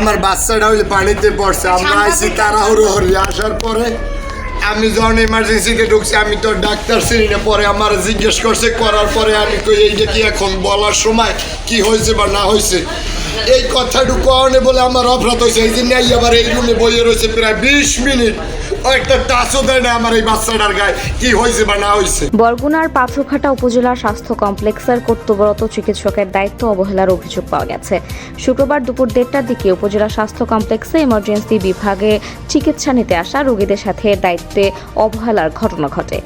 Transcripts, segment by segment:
আমার বাচ্চাটা হইলে পানিতে পড়ছে, আমরা আইসি তাড়াহুড়ো হরি। আসার পরে আমি যখন এমার্জেন্সিতে ঢুকছি, আমি তো ডাক্তার চিনি না। পরে আমার জিজ্ঞেস করছে, করার পরে আমি কই এইটা কি এখন বলার সময় কি হয়েছে বা না হয়েছে, এই কথাটুকু অনে বলে আমার অপরাধ হয়েছে। এই জন্য আবার এই রুমে বইয়ে রয়েছে প্রায় 20 মিনিট, একটা টাচও দেয় না আমার এই বাচ্চাটার গায়ে কি হয়েছে বা না হয়েছে। বরগুনার পাথরঘাটা উপজেলা স্বাস্থ্য কমপ্লেক্সের কর্তব্যরত চিকিৎসকের দায়িত্ব অবহেলার অভিযোগ পাওয়া গেছে। শুক্রবার দুপুর 1:30টার দিকে উপজেলা স্বাস্থ্য কমপ্লেক্সে ইমার্জেন্সি বিভাগে চিকিৎসা নিতে আসা রোগীদের সাথে দায়িত্বে অবহেলার ঘটনা ঘটে।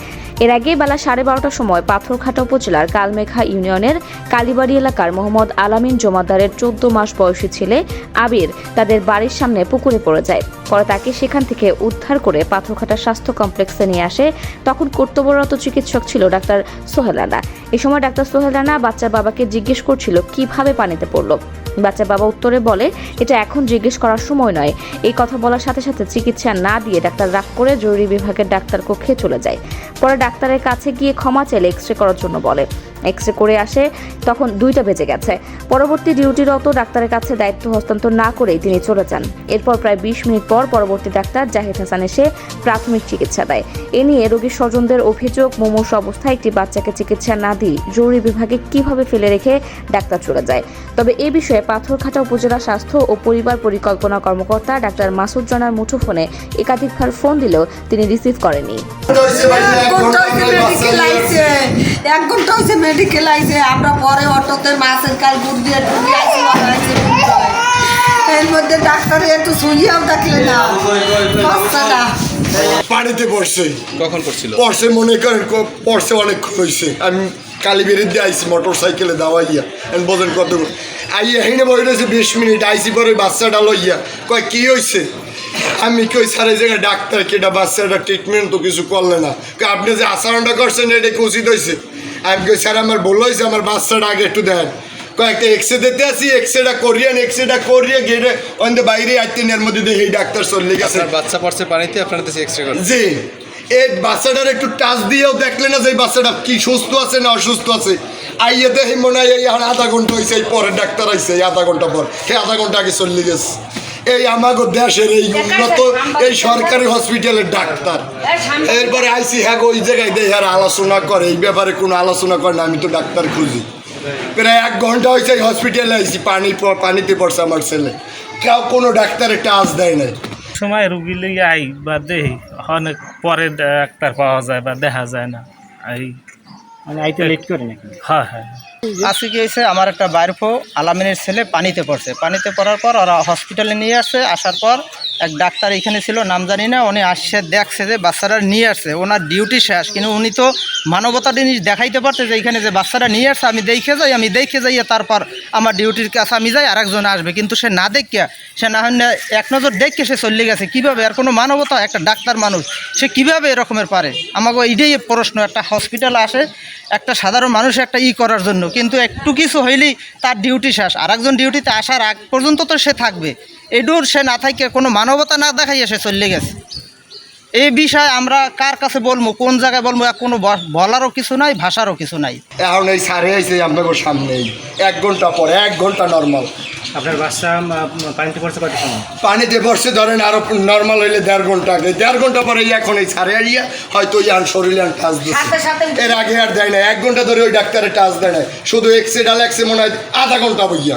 এর আগে বেলা 12:30টার সময় পাথরঘাটা উপজেলার কালমেঘা ইউনিয়নের কালীবাড়ি এলাকার মোহাম্মদ আলামিন জমাদারের 14 মাস বয়সী ছেলে আবির তাদের বাড়ির সামনে পুকুরে পড়ে যায়। পরে তাকে সেখান থেকে উদ্ধার করে পাথরঘাটা স্বাস্থ্য কমপ্লেক্সে নিয়ে আসে। তখন কর্তব্যরত চিকিৎসক ছিল ডাক্তার সোহেল রানা। এই সময় ডাক্তার সোহেল রানা বাচ্চার বাবাকে জিজ্ঞেস করছিল কিভাবে পানিতে পড়লো। বাচ্চার বাবা উত্তরে বলে, এটা এখন জিজ্ঞেস করার সময় নয়। এই কথা বলার সাথে সাথে চিকিৎসা না দিয়ে ডাক্তার রাগ করে জরুরি বিভাগের ডাক্তার কক্ষে চলে যায়। পরে ডাক্তারের কাছে গিয়ে ক্ষমা চাইলে এক্সরে করার জন্য বলে। এক্সরে করে আসে, তখন 2টা বেজে গেছে। পরবর্তী ডিউটিরত ডাক্তারের কাছে দায়িত্ব হস্তান্তর না করেই তিনি চলে যান। এরপর প্রায় 20 মিনিট পর পরবর্তী ডাক্তার জাহিদ হাসান এসে প্রাথমিক চিকিৎসা দেয়। এ নিয়ে রোগীর স্বজনদের অভিযোগ, মুমূর্ষু অবস্থায় একটি বাচ্চাকে চিকিৎসা না দিয়ে জরুরি বিভাগে কিভাবে ফেলে রেখে ডাক্তার চলে যায়। তবে এ বিষয়ে পাথরঘাটা উপজেলা স্বাস্থ্য ও পরিবার পরিকল্পনা কর্মকর্তা ডাক্তার মাসুদ রানার মুঠোফোনে একাধিকবার ফোন দিলেও তিনি রিসিভ করেননি। এক ঘন্টা হয়েছে মেডিকেল আইছে, আমরা পরে অটোতে মাছের কাল বুট দিয়ে এর মধ্যে ডাক্তারে একটু শুনিয়াও দেখলে না বাচ্চাটা পানিতে পড়ছে। কখন পড়ছিল? পড়ছে মনে করেন পড়ছে অনেকক্ষণ হয়েছে। আমি কালীবেরির দিয়ে আইসি মোটর সাইকেলে দাওয়াইয়া বোঝেন কত আইয়া হেনে বই রয়েছে 20 মিনিট। আইসি পরে বাচ্চাটা লইয়া কয় কি হয়েছে, আমি কই স্যার এই জায়গায় ডাক্তার কেটা বাচ্চাটা ট্রিটমেন্ট তো কিছু করলে না, আপনি যে আচরণটা করছেন এটা কি উচিত হয়েছে? আমি কই স্যার আমার ভুল হয়েছে, আমার বাচ্চাটা আগে একটু দেন। কয়েকটা এক্সরে দিতে আসি, এক্সরেটা করিয়ে গেটে অন্য বাইরে আসতেন, এর মধ্যে দেখি ডাক্তার চলে গেছে। বাচ্চা পড়ছে পানিতে, আপনারা তো এক্সরে করেন? জি, এই বাচ্চাটার একটু টাচ দিয়েও দেখলে না যে এই বাচ্চাটা কি সুস্থ আছে না অসুস্থ আছে। আইয়ে দেখি মনে হয় এই আধা ঘন্টা হয়েছে, এই পরে ডাক্তার আইসে এই আধা ঘন্টা পর, সেই আধা ঘন্টা আগে চলে গেছে। এই আমাগো দেশের এই উন্নত এই সরকারি হসপিটালের ডাক্তার এরপরে আইসি হ্যাঁ ওই জায়গায় দেয় আর আলোচনা করে, এই ব্যাপারে কোনো আলোচনা করে না। আমি তো ডাক্তার খুঁজি, প্রায় 1 ঘন্টা হয়েছে এই হসপিটালে আইসি, পানিতে পড়ছে আমার ছেলে, কেউ কোনো ডাক্তারের টাচ দেয় নাই। সময় রুগী লিয়ে আই বা দেখি অনেক পরে ডাক্তার পাওয়া যায় বা দেখা যায় না, এই মানে আইতে লেট করে নাকি? হ্যাঁ হ্যাঁ। আজকে কি হয়েছে, আমার একটা বাইরফো আলামিনের ছেলে পানিতে পড়ছে। পানিতে পড়ার পর ওরা হসপিটালে নিয়ে আসে। আসার পর এক ডাক্তার এখানে ছিল, নাম জানি না, উনি আসছে দেখছে যে বাচ্চারা নিয়ে আসছে, ওনার ডিউটি শেষ, কিন্তু উনি তো মানবতার জিনিস দেখাইতে পারছে যে এইখানে যে বাচ্চারা নিয়ে আসছে আমি দেখে যাই তারপর আমার ডিউটির কাছে আমি যাই, আরেকজন আসবে। কিন্তু সে না দেখিয়া, সে না হয় এক নজর দেখে সে চলে গেছে। কীভাবে? আর কোনো মানবতা, একটা ডাক্তার মানুষ সে কীভাবে এরকমের পারে? আমাকে এইটাই প্রশ্ন। একটা হসপিটালে আসে একটা সাধারণ মানুষ একটা করার জন্য, কিন্তু একটু কিছু হইলেই তার ডিউটি শেষ। আরেকজন ডিউটিতে আসার আগ পর্যন্ত তো সে থাকবে, এডুর সে না থাকে, কোনো মানবতা না দেখাইয়া সে চলে গেছে। এই বিষয়ে আমরা কার কাছে বলবো, কোন জায়গায় বলবো? কোনো বলারও কিছু নাই, ভাষারও কিছু নাই। এখন এই সারে আইসে আপনাদের সামনেই 1 ঘন্টা পরে, 1 ঘন্টা নর্মাল। আপনার বাচ্চা পানিতে পড়ছে কত সময়? পানিতে পড়ছে ধরেন আরো নর্মাল হইলে 1.5 ঘন্টা আগে, 1.5 ঘন্টা পরে এখন এই সারে আইয়া হয়তো শরীরে টাচ দিচ্ছে। এর আগে আর দেয় না, 1 ঘন্টা ধরে ওই ডাক্তারের টাচ দেয় না, শুধু এক্সরে ডাল মনে হয় আধা ঘন্টা বইয়া।